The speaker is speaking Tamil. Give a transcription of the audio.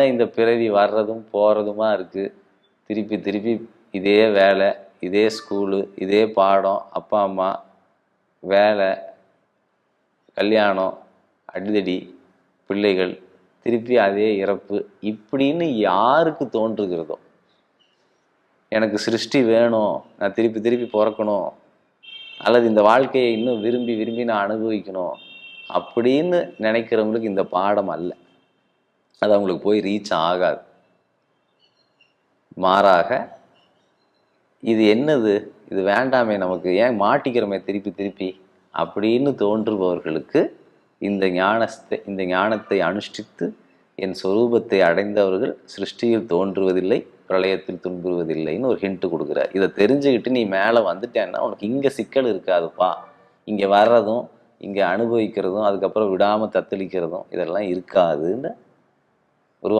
ஏன் இந்த பிறவி வர்றதும் போகிறதுமா இருக்குது, திருப்பி திருப்பி இதே வேலை, இதே ஸ்கூலு, இதே பாடம், அப்பா அம்மா, வேலை, கல்யாணம், அடிதடி, பிள்ளைகள், திருப்பி அதே இறப்பு, இப்படின்னு யாருக்கு தோன்றுகிறதோ, எனக்கு சிருஷ்டி வேணும், நான் திருப்பி திருப்பி பிறக்கணும், அல்லது இந்த வாழ்க்கையை இன்னும் விரும்பி விரும்பி நான் அனுபவிக்கணும் அப்படின்னு நினைக்கிறவங்களுக்கு இந்த பாடம் அல்ல. அது அவங்களுக்கு போய் ரீச் ஆகாது. மாறாக இது என்னது, இது வேண்டாமே, நமக்கு ஏன் மாட்டிக்கிறோமே திருப்பி திருப்பி அப்படின்னு தோன்றுபவர்களுக்கு இந்த ஞானத்தை அனுஷ்டித்து என் சொரூபத்தை அடைந்தவர்கள் சிருஷ்டியில் தோன்றுவதில்லை, பிரளயத்தில் துன்புறுவதில்லைன்னு ஒரு ஹிண்ட் கொடுக்குறார். இதை தெரிஞ்சுக்கிட்டு நீ மேலே வந்துட்டேன்னா உனக்கு இங்கே சிக்கல் இருக்காதுப்பா. இங்கே வர்றதும், இங்கே அனுபவிக்கிறதும், அதுக்கப்புறம் விடாமல் தத்தளிக்கிறதும் இதெல்லாம் இருக்காதுன்னு